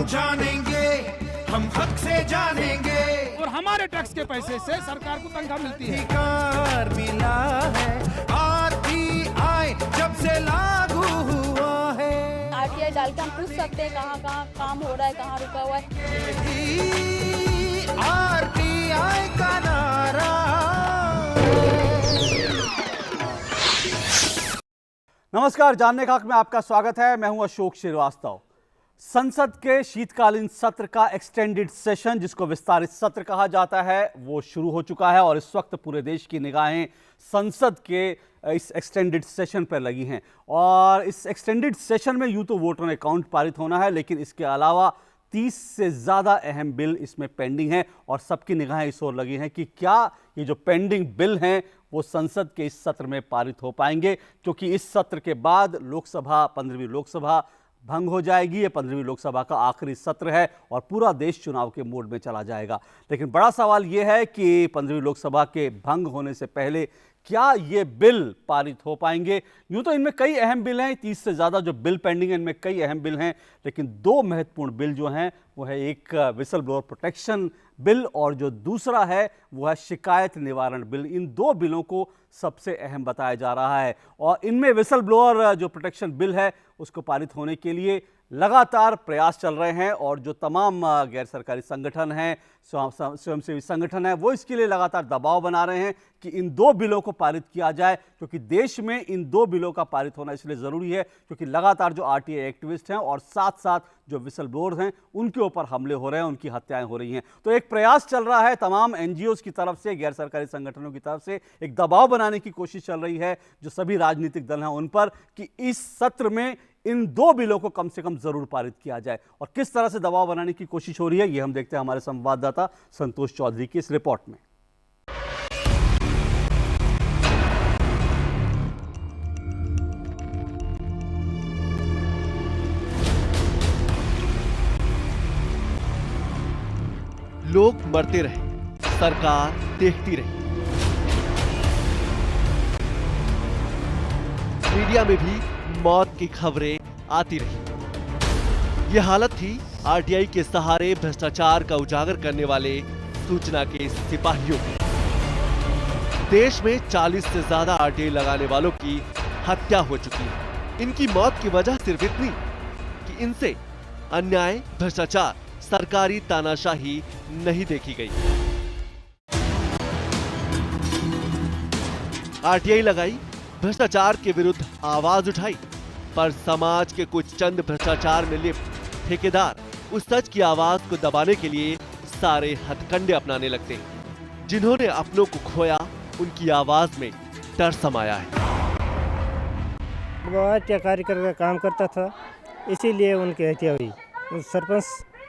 जानेंगे, हम हक से जानेंगे, और हमारे टैक्स के पैसे से सरकार को तनख्वाह मिलती है। अधिकार मिला है आरटीआई जब से लागू हुआ है। आरटीआई डाल के हम पूछ सकते हैं कहाँ कहाँ काम हो रहा है, कहाँ रुका हुआ है। आरटीआई का नारा। नमस्कार, जानने का हक में आपका स्वागत है। मैं हूं अशोक श्रीवास्तव। संसद के शीतकालीन सत्र का एक्सटेंडेड सेशन, जिसको विस्तारित सत्र कहा जाता है, वो शुरू हो चुका है और इस वक्त पूरे देश की निगाहें संसद के इस एक्सटेंडेड सेशन पर लगी हैं। और इस एक्सटेंडेड सेशन में यूं तो वोट ऑन अकाउंट पारित होना है, लेकिन इसके अलावा 30 से ज़्यादा अहम बिल इसमें पेंडिंग हैं और सबकी निगाहें इस ओर लगी हैं कि क्या ये जो पेंडिंग बिल हैं वो संसद के इस सत्र में पारित हो पाएंगे, क्योंकि इस सत्र के बाद लोकसभा 15वीं लोकसभा भंग हो जाएगी। ये 15वीं लोकसभा का आखिरी सत्र है और पूरा देश चुनाव के मोड में चला जाएगा। लेकिन बड़ा सवाल ये है कि 15वीं लोकसभा के भंग होने से पहले क्या ये बिल पारित हो पाएंगे। यूं तो इनमें कई अहम बिल हैं, 30 से ज़्यादा जो बिल पेंडिंग है इनमें कई अहम बिल हैं, लेकिन दो महत्वपूर्ण बिल जो हैं वो है एक विसल ब्लोअर प्रोटेक्शन बिल और जो दूसरा है वो है शिकायत निवारण बिल। इन दो बिलों को सबसे अहम बताया जा रहा है और इनमें विसल ब्लोअर जो प्रोटेक्शन बिल है उसको पारित होने के लिए लगातार प्रयास चल रहे हैं और जो तमाम गैर सरकारी संगठन हैं, स्वयंसेवी संगठन हैं, वो इसके लिए लगातार दबाव बना रहे हैं कि इन दो बिलों को पारित किया जाए, क्योंकि देश में इन दो बिलों का पारित होना इसलिए ज़रूरी है क्योंकि लगातार जो आरटीआई एक्टिविस्ट हैं और साथ साथ जो विसल ब्लोअर्स हैं उनके ऊपर हमले हो रहे हैं, उनकी हत्याएं हो रही हैं। तो एक प्रयास चल रहा है तमाम एनजीओज़ की तरफ से, गैर सरकारी संगठनों की तरफ से एक दबाव बनाने की कोशिश चल रही है जो सभी राजनीतिक दल हैं उन पर कि इस सत्र में इन दो बिलों को कम से कम जरूर पारित किया जाए। और किस तरह से दबाव बनाने की कोशिश हो रही है ये हम देखते हैं हमारे संवाददाता संतोष चौधरी की इस रिपोर्ट में। लोग मरते रहे, सरकार देखती रही। मीडिया में भी मौत की खबरें आती रही। यह हालत थी आरटीआई के सहारे भ्रष्टाचार का उजागर करने वाले सूचना के सिपाहियों की। देश में 40 से ज्यादा आरटीआई लगाने वालों की हत्या हो चुकी है। इनकी मौत की वजह सिर्फ इतनी कि इनसे अन्याय, भ्रष्टाचार, सरकारी तानाशाही नहीं देखी गई। आरटीआई लगाई, भ्रष्टाचार के विरुद्ध आवाज उठाई, पर समाज के कुछ चंद भ्रष्टाचार में लिप्त ठेकेदार उस सच की आवाज को दबाने के लिए सारे हथकंडे अपनाने लगते हैं। जिन्होंने अपनों को खोया, उनकी आवाज में डर समाया है। वो हत्या कार्यकर्ता का काम करता था, इसीलिए उनकी हत्या हुई। उस सरपंच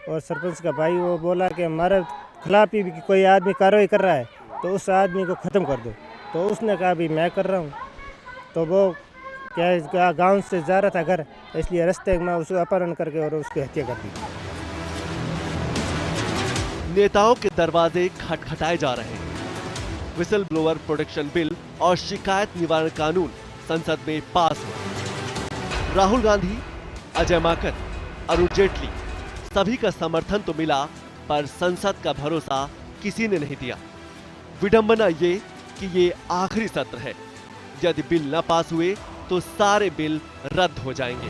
और सरपंच का भाई वो बोला कि हमारे खिलाफ ही कोई आदमी कार्रवाई कर रहा है तो उस आदमी को ख़त्म कर दो। तो उसने कहा भी मैं कर रहा हूँ। तो वो क्या गांव से जा रहा था घर, इसलिए रास्ते में उसको अपहरण करके और उसकी हत्या कर दी। नेताओं के दरवाजे खटखटाए जा रहे हैं। विसल ब्लोअर प्रोटेक्शन बिल और शिकायत निवारण कानून संसद में पास हुआ। राहुल गांधी, अजय माकन, अरुण जेटली सभी का समर्थन तो मिला, पर संसद का भरोसा किसी ने नहीं दिया। विडंबना ये कि ये आखिरी सत्र है। यदि बिल न पास हुए तो सारे बिल रद्द हो जाएंगे।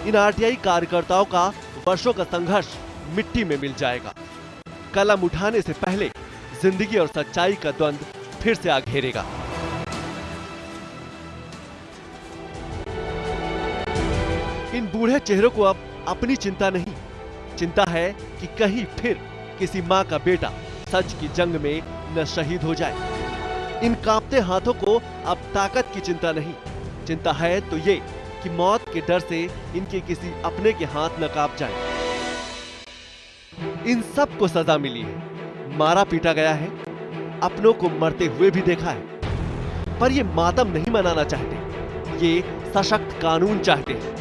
इन आरटीआई कार्यकर्ताओं का वर्षों का संघर्ष मिट्टी में मिल जाएगा। कलम उठाने से पहले जिंदगी और सच्चाई का द्वंद्व फिर से आ घेरेगा। इन बूढ़े चेहरों को अब अपनी चिंता नहीं, चिंता है कि कहीं फिर किसी माँ का बेटा सच की जंग में न शहीद हो जाए। इन कांपते हाथों को अब ताकत की चिंता नहीं, चिंता है तो ये कि मौत के डर से इनके किसी अपने के हाथ न कांप जाएं। इन सब को सजा मिली है, मारा पीटा गया है, अपनों को मरते हुए भी देखा है, पर ये मातम नहीं मनाना चाहते, ये सशक्त कानून चाहते हैं।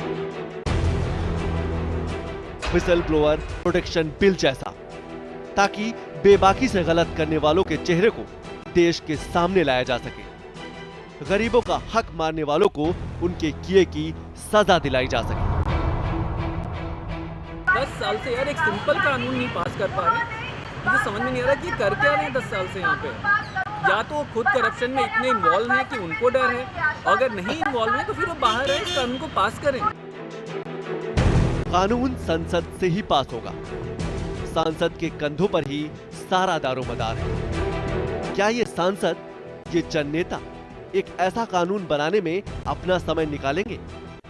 विसल ब्लोअर प्रोटेक्शन बिल जैसा, ताकि बेबाकी से गलत करने वालों के चेहरे को देश के सामने लाया जा सके, गरीबों का हक मारने वालों को उनके किए की सजा दिलाई जा सके। 10 साल से यार एक सिंपल कानून नहीं पास कर पा रहे। मुझे समझ में नहीं आ रहा कि कर क्या रहे हैं 10 साल से यहाँ पे। या तो वो खुद करप्शन में इतने इन्वॉल्व हैं कि उनको डर है, अगर नहीं इन्वॉल्व है तो फिर वो बाहर है, इस कानून को पास करें। कानून संसद से ही पास होगा। सांसद के कंधों पर ही सारा दारोमदार है। क्या ये सांसद, ये जननेता एक ऐसा कानून बनाने में अपना समय निकालेंगे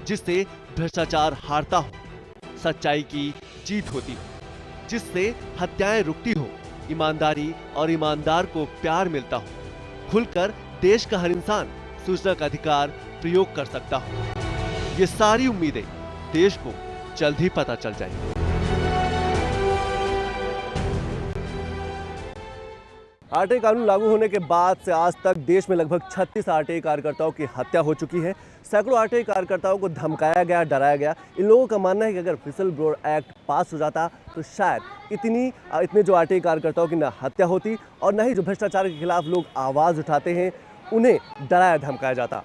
जिससे भ्रष्टाचार हारता हो, सच्चाई की जीत होती हो, जिससे हत्याएं रुकती हो, ईमानदारी और ईमानदार को प्यार मिलता हो, खुलकर देश का हर इंसान सूचना का अधिकार प्रयोग कर सकता हो। ये सारी उम्मीदें देश को जल्द ही पता चल जाएगी। आरटीआई कानून लागू होने के बाद से आज तक देश में लगभग 36 आरटीआई कार्यकर्ताओं की हत्या हो चुकी है। सैकड़ों आरटीआई कार्यकर्ताओं को धमकाया गया, डराया गया। इन लोगों का मानना है कि अगर विसल ब्लोअर एक्ट पास हो जाता तो शायद इतने जो आरटीआई कार्यकर्ताओं की न हत्या होती और न ही जो भ्रष्टाचार के खिलाफ लोग आवाज उठाते हैं उन्हें डराया धमकाया जाता।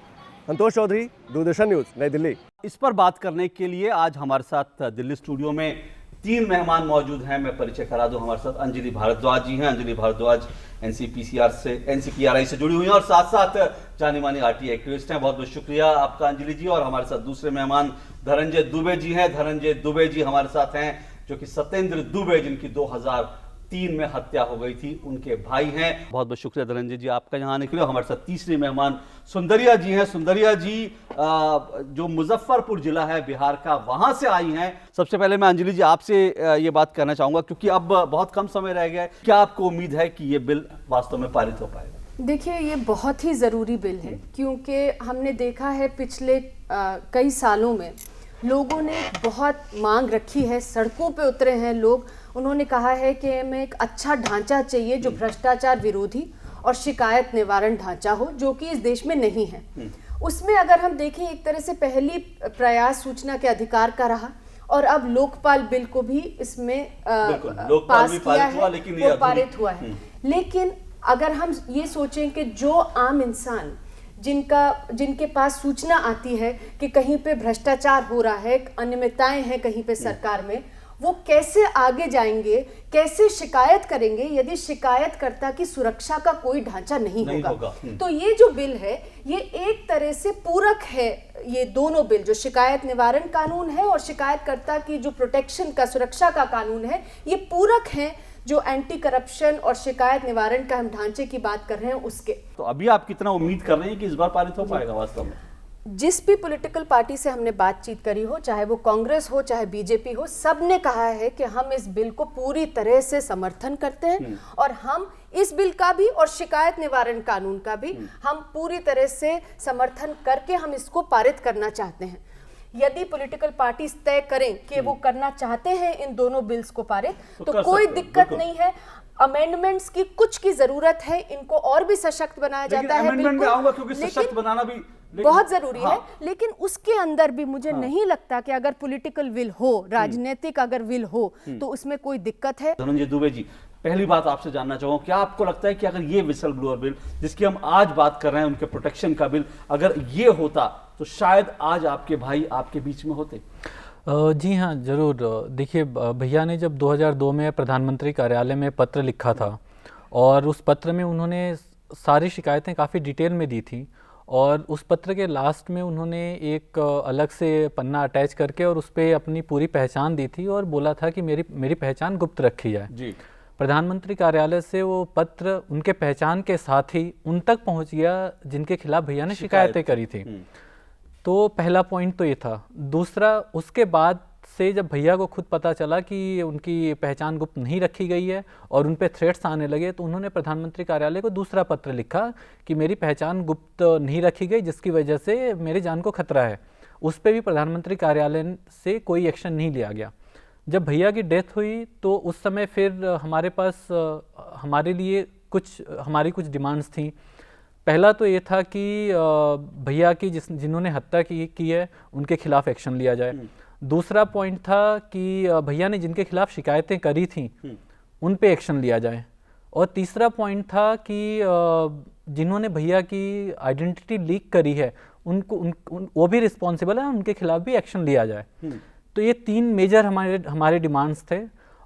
संतोष चौधरी, दूरदर्शन न्यूज, नई दिल्ली। इस पर बात करने के लिए आज हमारे साथ दिल्ली स्टूडियो में 3 मेहमान मौजूद हैं। मैं परिचय करा दूं, हमारे साथ अंजलि भारद्वाज जी हैं। अंजलि भारद्वाज एनसीपीआरआई से जुड़ी हुई हैं और साथ साथ जानी मानी आरटीआई एक्टिविस्ट हैं। बहुत बहुत शुक्रिया आपका अंजलि जी। और हमारे साथ दूसरे मेहमान धनंजय दुबे जी हैं। धनंजय दुबे जी हमारे साथ हैं, जो कि सत्येंद्र दुबे, जिनकी 2003 में हत्या हो गई थी, उनके भाई हैं। बहुत बहुत शुक्रिया धनंजय जी आपका यहाँ आने के लिए। हमारे साथ तीसरी मेहमान सुंदरिया जी हैं। सुंदरिया जी जो मुजफ्फरपुर जिला है बिहार का, वहां से आई हैं। सबसे पहले मैं अंजलि जी आपसे ये बात करना चाहूंगा, क्योंकि अब बहुत कम समय रह गया है, क्या आपको उम्मीद है कि ये बिल वास्तव में पारित हो पाएगा? देखिए, ये बहुत ही ज़रूरी बिल है, क्योंकि हमने देखा है पिछले कई सालों में लोगों ने बहुत मांग रखी है, सड़कों पे उतरे हैं लोग। उन्होंने कहा है कि हमें एक अच्छा ढांचा चाहिए जो भ्रष्टाचार विरोधी और शिकायत निवारण ढांचा हो, जो कि इस देश में नहीं है। उसमें अगर हम देखें, एक तरह से पहली प्रयास सूचना के अधिकार का रहा और अब लोकपाल बिल को भी इसमें पास किया है, वो पारित हुआ है। लेकिन अगर हम ये सोचें कि जो आम इंसान जिनके पास सूचना आती है कि कहीं पे भ्रष्टाचार हो रहा है, अनियमितताएं हैं कहीं पे सरकार में, वो कैसे आगे जाएंगे, कैसे शिकायत करेंगे यदि शिकायतकर्ता की सुरक्षा का कोई ढांचा नहीं होगा। तो ये जो बिल है, ये एक तरह से पूरक है। ये दोनों बिल, जो शिकायत निवारण कानून है और शिकायतकर्ता की जो प्रोटेक्शन का, सुरक्षा का कानून है, ये पूरक हैं जो एंटी करप्शन और शिकायत निवारण का हम ढांचे की बात कर रहे हैं उसके। तो अभी आप कितना उम्मीद कर रहे हैं कि इस बार पारित हो पाएगा वास्तव में? जिस भी पॉलिटिकल पार्टी से हमने बातचीत करी हो, चाहे वो कांग्रेस हो चाहे बीजेपी हो, सब ने कहा है कि हम इस बिल को पूरी तरह से समर्थन करते हैं और हम इस बिल का भी और शिकायत निवारण कानून का भी हम पूरी तरह से समर्थन करके हम इसको पारित करना चाहते हैं। यदि पॉलिटिकल पार्टीज तय करें कि वो करना चाहते हैं इन दोनों बिल्स को पारित, तो कोई दिक्कत नहीं है। अमेंडमेंट्स की कुछ की जरूरत है, इनको और भी सशक्त बनाया जाता है, क्योंकि सशक्त बनाना भी बहुत जरूरी है। लेकिन उसके अंदर भी मुझे नहीं लगता कि अगर पॉलिटिकल विल हो, राजनीतिक अगर विल हो, तो उसमें कोई दिक्कत है। धनंजय दुबे जी, पहली बात आपसे जानना चाहूंगा, क्या आपको लगता है कि अगर ये विसल ब्लोअर बिल जिसकी हम आज बात कर रहे हैं, उनके प्रोटेक्शन का बिल, अगर ये होता तो शायद आज आपके भाई आपके बीच में होते? जी हाँ, जरूर। देखिए, भैया ने जब 2002 में प्रधानमंत्री कार्यालय में पत्र लिखा था और उस पत्र में उन्होंने सारी शिकायतें काफ़ी डिटेल में दी थी और उस पत्र के लास्ट में उन्होंने एक अलग से पन्ना अटैच करके और उस पर अपनी पूरी पहचान दी थी और बोला था कि मेरी पहचान गुप्त रखी जाए। जी। प्रधानमंत्री कार्यालय से वो पत्र उनके पहचान के साथ ही उन तक पहुंच गया जिनके खिलाफ भैया ने शिकायतें करी थी। तो पहला पॉइंट तो ये था। दूसरा, उसके बाद से जब भैया को खुद पता चला कि उनकी पहचान गुप्त नहीं रखी गई है और उन पे थ्रेट्स आने लगे, तो उन्होंने प्रधानमंत्री कार्यालय को दूसरा पत्र लिखा कि मेरी पहचान गुप्त नहीं रखी गई, जिसकी वजह से मेरी जान को खतरा है। उस पर भी प्रधानमंत्री कार्यालय से कोई एक्शन नहीं लिया गया। जब भैया की डेथ हुई तो उस समय फिर हमारे पास हमारे लिए हमारी कुछ डिमांड्स थी। पहला तो ये था कि भैया की जिन्होंने हत्या की है उनके खिलाफ एक्शन लिया जाए। दूसरा पॉइंट था कि भैया ने जिनके खिलाफ शिकायतें करी थी उन पे एक्शन लिया जाए। और तीसरा पॉइंट था कि जिन्होंने भैया की आइडेंटिटी लीक करी है वो भी रिस्पॉन्सिबल है, उनके खिलाफ भी एक्शन लिया जाए। तो तो ये 3 मेजर हमारे डिमांड्स थे।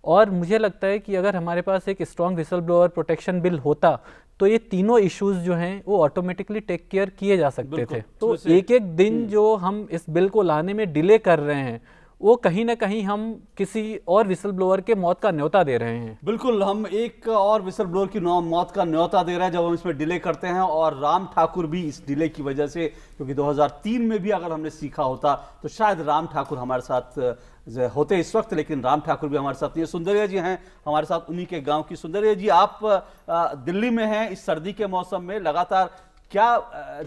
और मुझे लगता है कि अगर हमारे पास एक strong whistle blower protection bill होता तो ये तीनों इश्यूज जो हैं वो ऑटोमेटिकली टेक केयर किए जा सकते थे। तो एक एक दिन जो हम इस बिल को लाने में डिले कर रहे हैं वो कहीं ना कहीं हम किसी और विसल ब्लोअर के मौत का न्योता दे रहे हैं। बिल्कुल, हम एक और विसल ब्लोअर की मौत का न्योता दे रहे हैं जब हम इसमें डिले करते हैं। और राम ठाकुर भी इस डिले की वजह से, क्योंकि 2003 में भी अगर हमने सीखा होता तो शायद राम ठाकुर हमारे साथ होते इस वक्त, लेकिन राम ठाकुर भी हमारे साथ नहीं है। सुंदरिया जी हैं हमारे साथ, उन्हीं के गांव की। सुंदरिया जी, आप दिल्ली में हैं इस सर्दी के मौसम में, लगातार क्या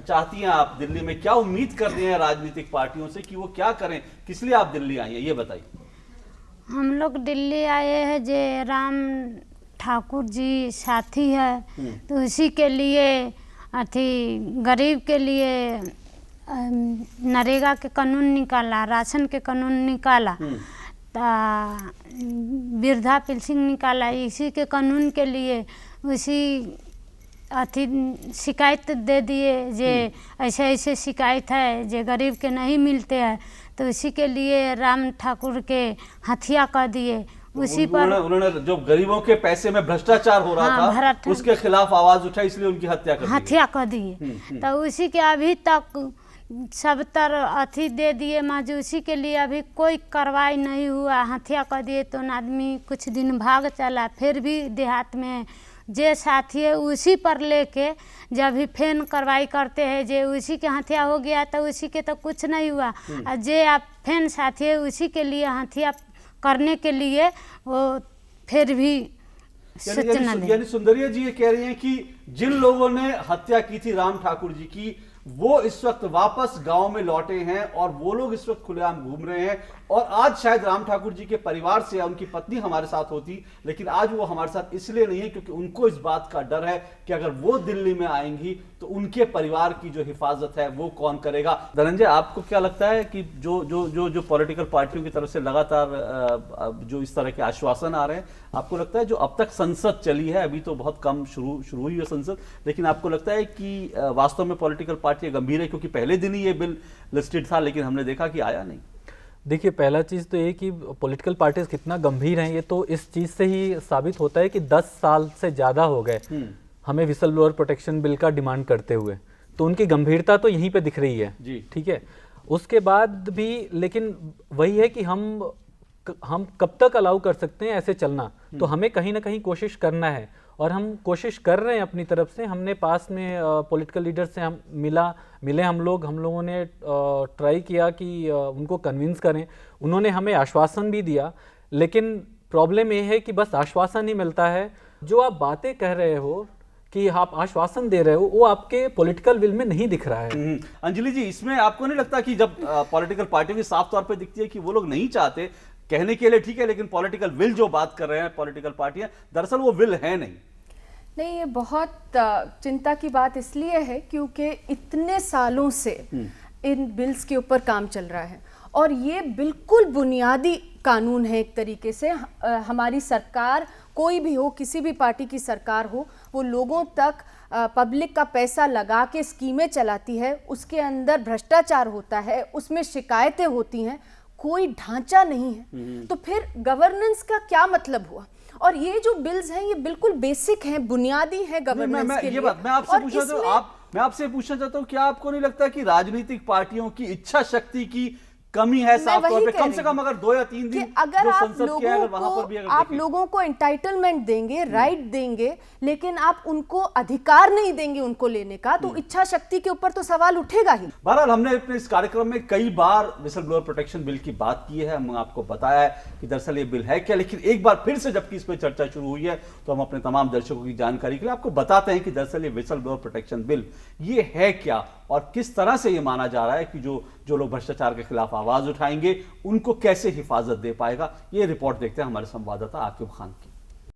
चाहती हैं आप दिल्ली में, क्या उम्मीद कर रही हैं राजनीतिक पार्टियों से कि वो क्या करें, किस लिए आप दिल्ली आई हैं, ये बताइए। हम लोग दिल्ली आए हैं जे राम ठाकुर जी साथी है, तो इसी के लिए अथी गरीब के लिए नरेगा के कानून निकाला, राशन के कानून निकाला, वृद्धा पेंशन निकाला। इसी के कानून के लिए उसी अथी शिकायत दे दिए जे ऐसे ऐसे शिकायत है जे गरीब के नहीं मिलते हैं, तो इसी के लिए राम ठाकुर के हत्या कर दिए। उसी पर उन्होंने जो गरीबों के पैसे में भ्रष्टाचार हो रहा था उसके खिलाफ आवाज उठाई, इसलिए उनकी हत्या कर दिए। तो उसी के अभी तक सब तरह अथी दे दिए माजूसी के लिए अभी कोई कार्रवाई नहीं हुआ, हत्या कर दिए। तो आदमी कुछ दिन भाग चला, फिर भी देहात में जे साथी है उसी पर लेके जब भी फेन कार्रवाई करते हैं, जे उसी के हत्या हो गया तो उसी के तो कुछ नहीं हुआ, और जे आप फेन साथी है उसी के लिए हत्या करने के लिए वो फिर भी सूचना दें। यानी सुंदरिया जी ये कह रही हैं कि जिन लोगों ने हत्या की थी राम ठाकुर जी की, वो इस वक्त वापस गांव में लौटे हैं और वो लोग इस वक्त खुलेआम घूम रहे हैं। और आज शायद राम ठाकुर जी के परिवार से या उनकी पत्नी हमारे साथ होती, लेकिन आज वो हमारे साथ इसलिए नहीं है क्योंकि उनको इस बात का डर है कि अगर वो दिल्ली में आएंगी तो उनके परिवार की जो हिफाजत है वो कौन करेगा। धनंजय, आपको क्या लगता है कि जो जो जो जो पॉलिटिकल पार्टियों की तरफ से लगातार जो इस तरह के आश्वासन आ रहे हैं, आपको लगता है जो अब तक संसद चली है, अभी तो बहुत कम शुरू हुई है संसद, लेकिन आपको लगता है कि वास्तव में पॉलिटिकल पार्टियां गंभीर है? क्योंकि पहले दिन ही ये बिल लिस्टेड था लेकिन हमने देखा कि आया नहीं। देखिए, पहला चीज़ तो ये कि पॉलिटिकल पार्टीज कितना गंभीर हैं ये तो इस चीज़ से ही साबित होता है कि 10 साल से ज़्यादा हो गए हमें विसल ब्लोअर प्रोटेक्शन बिल का डिमांड करते हुए, तो उनकी गंभीरता तो यहीं पे दिख रही है जी। ठीक है, उसके बाद भी लेकिन वही है कि हम कब तक अलाउ कर सकते हैं ऐसे चलना, तो हमें कहीं ना कहीं कोशिश करना है और हम कोशिश कर रहे हैं अपनी तरफ से। हमने पास में पॉलिटिकल लीडर से हम मिले हम लोगों ने ट्राई किया कि उनको कन्विंस करें, उन्होंने हमें आश्वासन भी दिया, लेकिन प्रॉब्लम ये है कि बस आश्वासन ही मिलता है। जो आप बातें कह रहे हो कि आप आश्वासन दे रहे हो वो आपके पॉलिटिकल विल में नहीं दिख रहा है। अंजलि जी, इसमें आपको नहीं लगता कि जब पॉलिटिकल पार्टियों की साफ तौर पे दिखती है कि वो लोग नहीं चाहते, कहने के लिए ठीक है, लेकिन पॉलिटिकल विल जो बात कर रहे हैं पॉलिटिकल पार्टियां, दरअसल वो विल है नहीं। ये बहुत चिंता की बात इसलिए है क्योंकि इतने सालों से इन बिल्स के ऊपर काम चल रहा है और ये बिल्कुल बुनियादी कानून है एक तरीके से। हमारी सरकार कोई भी हो, किसी भी पार्टी की सरकार हो, वो लोगों तक पब्लिक का पैसा लगा के स्कीमें चलाती है, उसके अंदर भ्रष्टाचार होता है, उसमें शिकायतें होती हैं, कोई ढांचा नहीं है, तो फिर गवर्नेंस का क्या मतलब हुआ? और ये जो बिल्स हैं ये बिल्कुल बेसिक हैं, बुनियादी हैं गवर्नेंस के लिए। मैं आपसे पूछना चाहता हूँ, क्या आपको नहीं लगता कि राजनीतिक पार्टियों की इच्छा शक्ति की कमी है साफ तौर पे? कम से कम अगर 2 या 3 दिन अगर आप लोगों को एंटाइटलमेंट देंगे, राइट देंगे, लेकिन आप उनको अधिकार नहीं देंगे उनको लेने का, तो इच्छा शक्ति के ऊपर तो सवाल उठेगा ही। बहरहाल, हमने अपने इस कार्यक्रम में कई बार विसल ब्लोअर प्रोटेक्शन बिल की बात की है, हम आपको बताया है कि दरअसल ये बिल है क्या, लेकिन एक बार फिर से जबकि इस पर चर्चा शुरू हुई है तो हम अपने तमाम दर्शकों की जानकारी के लिए आपको बताते हैं कि दरअसल ये विसल ब्लोअर प्रोटेक्शन बिल ये है क्या और किस तरह से ये माना जा रहा है कि जो लोग भ्रष्टाचार के खिलाफ आवाज उठाएंगे उनको कैसे हिफाजत दे पाएगा। ये रिपोर्ट देखते हैं हमारे संवाददाता आकिब खान की।